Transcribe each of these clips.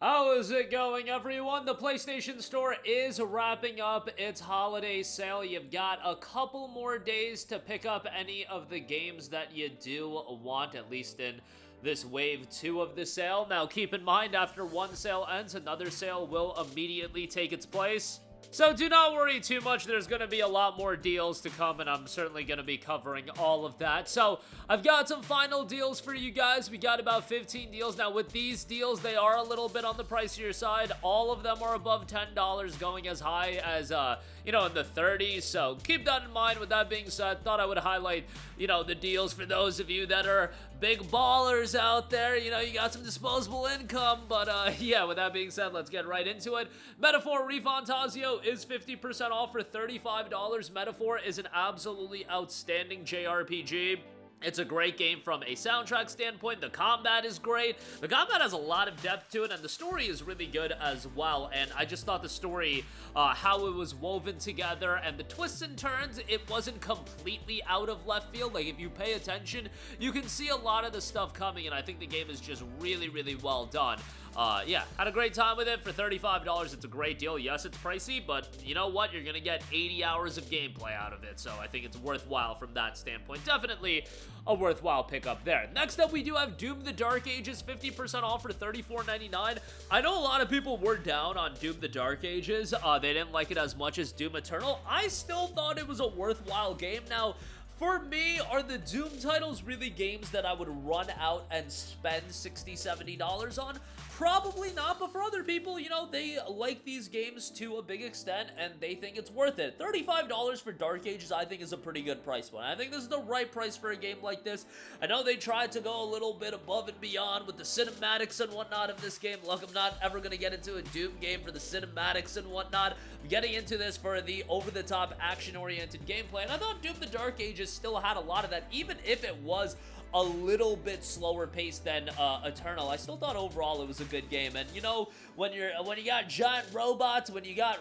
How is it going, everyone? The PlayStation Store is wrapping up its holiday sale. You've got a couple more days to pick up any of the games that you do want, at least in this wave 2 of the sale. Now, keep in mind, after one sale ends, another sale will immediately take its place. So do not worry too much, there's going to be a lot more deals to come, and I'm certainly going to be covering all of that. So I've got some final deals for you guys. We got about 15 deals. Now with these deals, they are a little bit on the pricier side. All of them are above $10, going as high as, in the 30s. So keep that in mind. With that being said, thought I would highlight, the deals for those of you that are big ballers out there. You got some disposable income. But yeah, with that being said, let's get right into it. Metaphor ReFantazio is 50% off for $35. Metaphor is an absolutely outstanding JRPG. It's a great game from a soundtrack standpoint. The combat is great. The combat has a lot of depth to it, and the story is really good as well. And I just thought the story, how it was woven together, and the twists and turns, it wasn't completely out of left field. Like, if you pay attention, you can see a lot of the stuff coming, and I think the game is just really, really well done. Yeah, had a great time with it. For $35, it's a great deal. Yes, it's pricey, but you know what? You're gonna get 80 hours of gameplay out of it, so I think it's worthwhile from that standpoint. Definitely a worthwhile pickup there. Next up, we do have Doom the Dark Ages, 50% off for $34.99. I know a lot of people were down on Doom the Dark Ages. They didn't like it as much as Doom Eternal. I still thought it was a worthwhile game. Now, for me, are the Doom titles really games that I would run out and spend $60, $70 on? Probably not, but for other people, they like these games to a big extent, and they think it's worth it. $35 for Dark Ages, I think, is a pretty good price point. I think this is the right price for a game like this. I know they tried to go a little bit above and beyond with the cinematics and whatnot of this game. Look, I'm not ever going to get into a Doom game for the cinematics and whatnot. I'm getting into this for the over-the-top, action-oriented gameplay, and I thought Doom the Dark Ages still had a lot of that, even if it was a little bit slower paced than Eternal. I still thought overall it was a good game. And when you got giant robots, when you got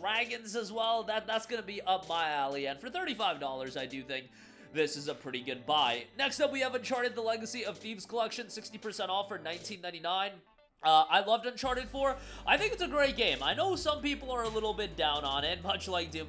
dragons as well, that's gonna be up my alley. And for $35, I do think this is a pretty good buy. Next up, we have Uncharted: The Legacy of Thieves Collection, 60% off for $19.99. I loved Uncharted 4. I think it's a great game. I know some people are a little bit down on it, much like Doom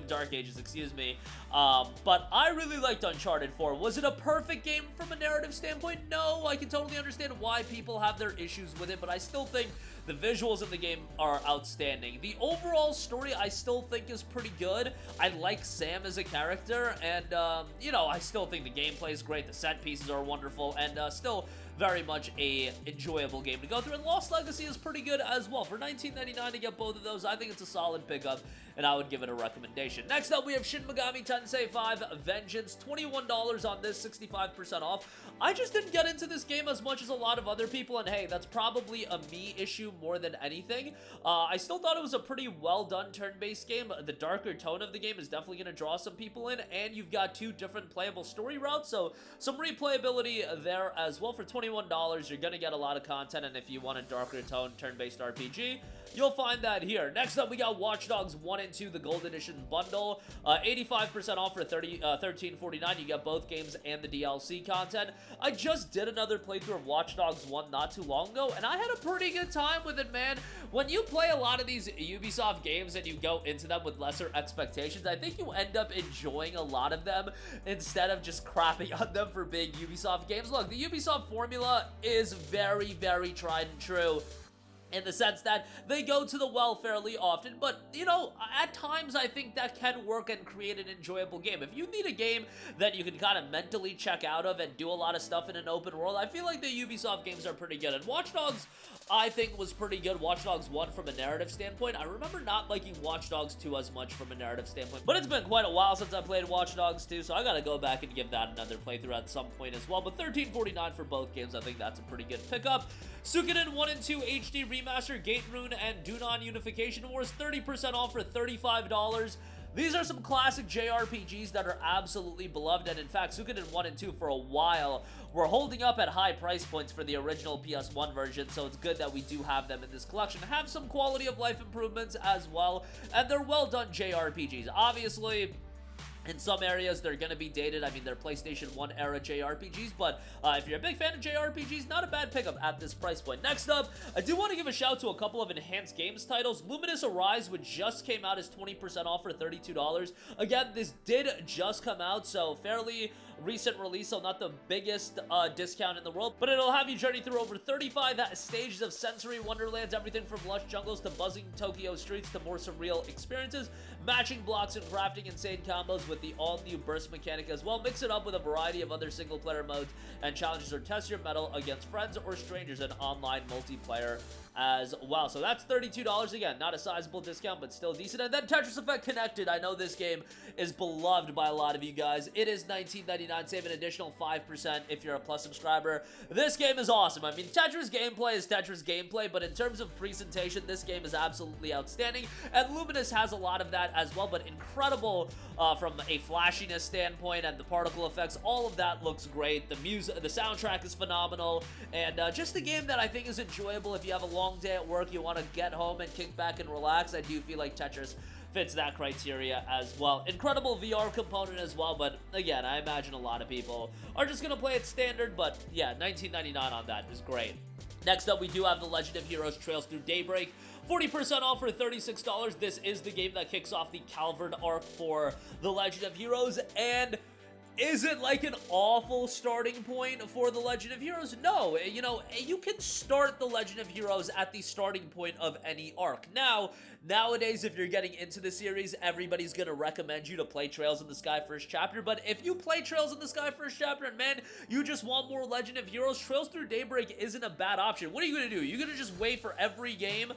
Dark Ages, excuse me. But I really liked Uncharted 4. Was it a perfect game from a narrative standpoint? No, I can totally understand why people have their issues with it, but I still think the visuals in the game are outstanding. The overall story, I still think, is pretty good. I like Sam as a character, and, I still think the gameplay is great. The set pieces are wonderful, and still very much a enjoyable game to go through. And Lost Legacy is pretty good as well. For $19.99 to get both of those, I think it's a solid pickup, and I would give it a recommendation. Next up, we have Shin Megami Tensei 5 Vengeance, $21 on this, 65% off. I just didn't get into this game as much as a lot of other people, and hey, that's probably a me issue more than anything. I still thought it was a pretty well done turn-based game. The darker tone of the game is definitely going to draw some people in, and you've got two different playable story routes, so some replayability there as well. For $21, you're going to get a lot of content, and if you want a darker tone turn-based RPG, you'll find that here. Next up, we got Watch Dogs 1 and 2, the Gold Edition bundle, 85% off for $13.49. You get both games and the DLC content. I just did another playthrough of Watch Dogs 1 not too long ago, and I had a pretty good time with it, man. When you play a lot of these Ubisoft games and you go into them with lesser expectations, I think you end up enjoying a lot of them instead of just crapping on them for being Ubisoft games. Look, the Ubisoft formula is very, very tried and true, in the sense that they go to the well fairly often, but, at times I think that can work and create an enjoyable game. If you need a game that you can kind of mentally check out of and do a lot of stuff in an open world, I feel like the Ubisoft games are pretty good. And Watch Dogs, I think, was pretty good. Watch Dogs 1 from a narrative standpoint. I remember not liking Watch Dogs 2 as much from a narrative standpoint, but it's been quite a while since I played Watch Dogs 2, so I gotta go back and give that another playthrough at some point as well. But $13.49 for both games, I think that's a pretty good pickup. Suikoden 1 and 2 HD Remaster, Gate Rune, and Dunan Unification Wars, 30% off for $35. These are some classic JRPGs that are absolutely beloved, and in fact, Suikoden 1 and 2 for a while were holding up at high price points for the original PS1 version, so it's good that we do have them in this collection. Have some quality of life improvements as well, and they're well done JRPGs. Obviously, In some areas, they're going to be dated. I mean, they're PlayStation 1 era JRPGs, but if you're a big fan of JRPGs, not a bad pickup at this price point. Next up, I do want to give a shout to a couple of enhanced games titles. Lumines Arise, which just came out, is 20% off for $32. Again, this did just come out, so fairly recent release, so not the biggest discount in the world, but it'll have you journey through over 35 stages of sensory wonderlands, everything from lush jungles to buzzing Tokyo streets to more surreal experiences, matching blocks and crafting insane combos with the all-new burst mechanic as well. Mix it up with a variety of other single-player modes and challenges, or test your mettle against friends or strangers in online multiplayer as well. So that's $32. Again, not a sizable discount, but still decent. And then Tetris Effect Connected. I know this game is beloved by a lot of you guys. It is $19.99. Save an additional 5% if you're a Plus subscriber. This game is awesome. I mean, Tetris gameplay is Tetris gameplay, but in terms of presentation, this game is absolutely outstanding. And Lumines has a lot of that as well, but incredible from a flashiness standpoint, and the particle effects, all of that looks great. The music, the soundtrack is phenomenal, and just a game that I think is enjoyable if you have a long day at work, you want to get home and kick back and relax. I do feel like Tetris fits that criteria as well. Incredible VR component as well, but again, I imagine a lot of people are just going to play it standard, but yeah, $19.99 on that is great. Next up, we do have The Legend of Heroes Trails Through Daybreak. 40% off for $36. This is the game that kicks off the Calvard arc for The Legend of Heroes, and is it like an awful starting point for The Legend of Heroes? No, you know, you can start The Legend of Heroes at the starting point of any arc. Now, nowadays, if you're getting into the series, everybody's gonna recommend you to play Trails in the Sky First Chapter, but if you play Trails in the Sky First Chapter and, man, you just want more Legend of Heroes, Trails Through Daybreak isn't a bad option. What are you gonna do? You're gonna just wait for every game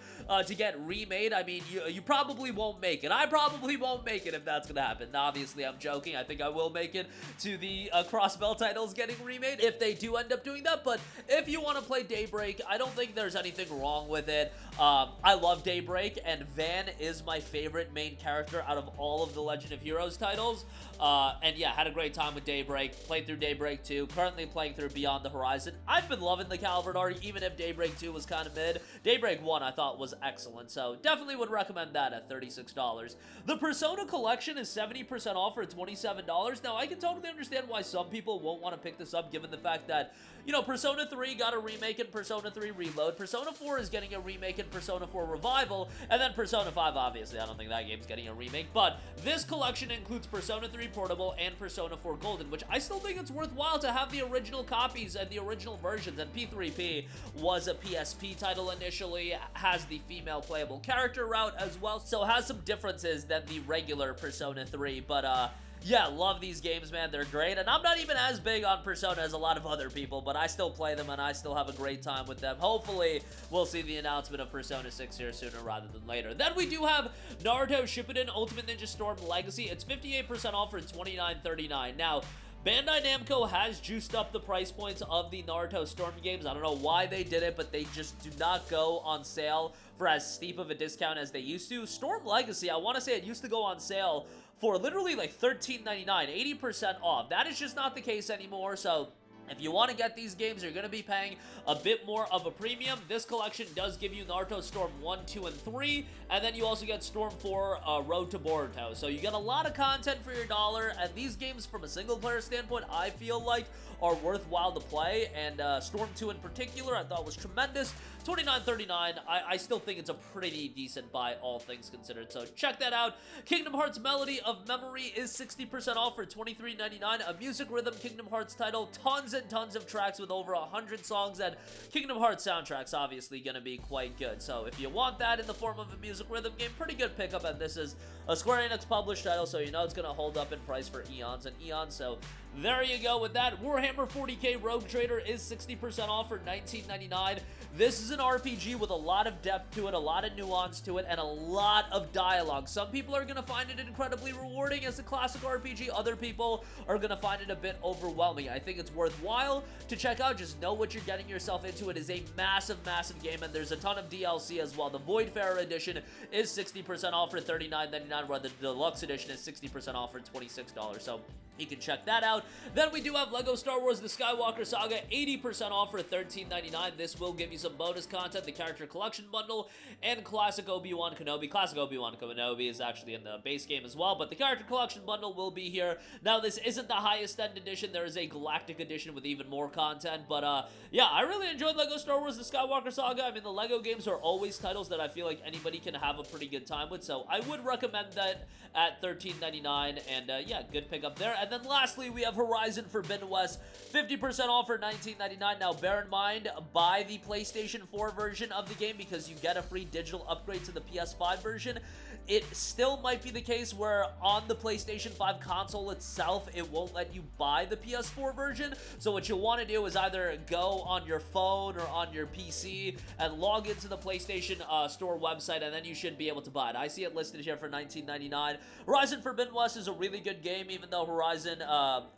to get remade? I mean, you probably won't make it. I probably won't make it if that's gonna happen. Now, obviously, I'm joking. I think I will make it to the Crossbell titles getting remade if they do end up doing that, but if you want to play Daybreak, I don't think there's anything wrong with it. I love Daybreak, and Van is my favorite main character out of all of the Legend of Heroes titles, and yeah, had a great time with Daybreak, played through Daybreak 2, currently playing through Beyond the Horizon. I've been loving the Calvard arc, even if Daybreak 2 was kind of mid. Daybreak 1 I thought was excellent, so definitely would recommend that at $36. The Persona Collection is 70% off for $27. Now, I can totally understand why some people won't want to pick this up, given the fact that, you know, Persona 3 got a remake in Persona 3 Reload, Persona 4 is getting a remake in Persona 4 Revival, and then Persona 5, obviously, I don't think that game's getting a remake, but this collection includes Persona 3 Portable and Persona 4 Golden, which I still think it's worthwhile to have the original copies and the original versions, and P3P was a PSP title initially, has the female playable character route as well, so has some differences than the regular Persona 3, but yeah, love these games, man. They're great, and I'm not even as big on Persona as a lot of other people, but I still play them, and I still have a great time with them. Hopefully, we'll see the announcement of Persona 6 here sooner rather than later. Then we do have Naruto Shippuden Ultimate Ninja Storm Legacy. It's 58% off for $29.39. Now, Bandai Namco has juiced up the price points of the Naruto Storm games. I don't know why they did it, but they just do not go on sale for as steep of a discount as they used to. Storm Legacy, I want to say it used to go on sale for literally like $13.99, 80% off. That is just not the case anymore, so if you want to get these games, you're going to be paying a bit more of a premium. This collection does give you Naruto Storm 1, 2, and 3, and then you also get Storm 4 Road to Boruto. So you get a lot of content for your dollar, and these games, from a single-player standpoint, I feel like are worthwhile to play, and Storm 2 in particular I thought was tremendous. $29.39, I still think it's a pretty decent buy, all things considered, so check that out. Kingdom Hearts Melody of Memory is 60% off for $23.99, a music rhythm Kingdom Hearts title, tons and tons of tracks with over 100 songs, and Kingdom Hearts soundtrack's obviously going to be quite good, so if you want that in the form of a music rhythm game, pretty good pickup, and this is a Square Enix published title, so you know it's going to hold up in price for eons and eons, so there you go with that. Warhammer 40k Rogue Trader is 60% off for $19.99. This is an RPG with a lot of depth to it, a lot of nuance to it, and a lot of dialogue. Some people are going to find it incredibly rewarding as a classic RPG. Other people are going to find it a bit overwhelming. I think it's worthwhile to check out. Just know what you're getting yourself into. It is a massive, massive game, and there's a ton of DLC as well. The Voidfarer Edition is 60% off for $39.99, while the Deluxe Edition is 60% off for $26. So You can check that out. Then we do have LEGO Star Wars The Skywalker Saga, 80% off for $13.99. This will give you some bonus content, the character collection bundle, and Classic Obi-Wan Kenobi. Classic Obi-Wan Kenobi is actually in the base game as well, but the character collection bundle will be here. Now, this isn't the highest end edition. There is a Galactic edition with even more content, but yeah, I really enjoyed LEGO Star Wars The Skywalker Saga. I mean, the LEGO games are always titles that I feel like anybody can have a pretty good time with, so I would recommend that at $13.99, and yeah, good pickup there. And then lastly, we have Horizon Forbidden West, 50% off for $19.99. Now, bear in mind, buy the PlayStation 4 version of the game because you get a free digital upgrade to the PS5 version. It still might be the case where on the PlayStation 5 console itself, it won't let you buy the PS4 version. So what you'll want to do is either go on your phone or on your PC and log into the PlayStation Store website, and then you should be able to buy it. I see it listed here for $19.99. Horizon Forbidden West is a really good game, even though Horizon,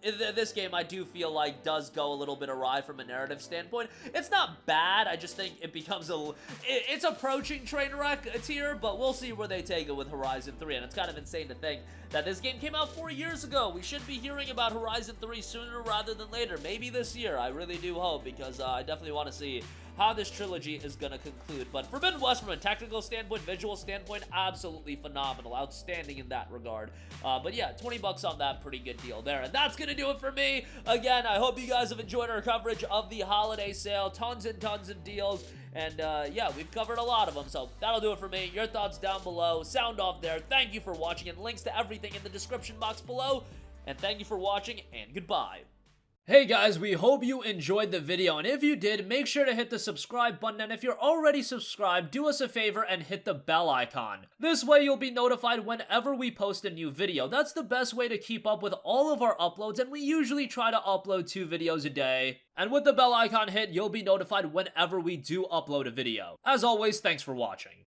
this game I do feel like does go a little bit awry from a narrative standpoint. It's not bad, I just think it becomes it's approaching Trainwreck tier, but we'll see where they take it with Horizon 3, and it's kind of insane to think that this game came out 4 years ago. We should be hearing about Horizon 3 sooner rather than later, maybe this year. I really do hope, because I definitely want to see how this trilogy is going to conclude. But Forbidden West, from a technical standpoint, visual standpoint, absolutely phenomenal, outstanding in that regard. But yeah, 20 bucks on that, pretty good deal there. And that's going to do it for me. Again, I hope you guys have enjoyed our coverage of the holiday sale. Tons and tons of deals. And yeah, we've covered a lot of them, so that'll do it for me. Your thoughts down below. Sound off there. Thank you for watching, and links to everything in the description box below. And thank you for watching, and goodbye. Hey guys, we hope you enjoyed the video, and if you did, make sure to hit the subscribe button, and if you're already subscribed, do us a favor and hit the bell icon. This way you'll be notified whenever we post a new video. That's the best way to keep up with all of our uploads, and we usually try to upload 2 videos a day. And with the bell icon hit, you'll be notified whenever we do upload a video. As always, thanks for watching.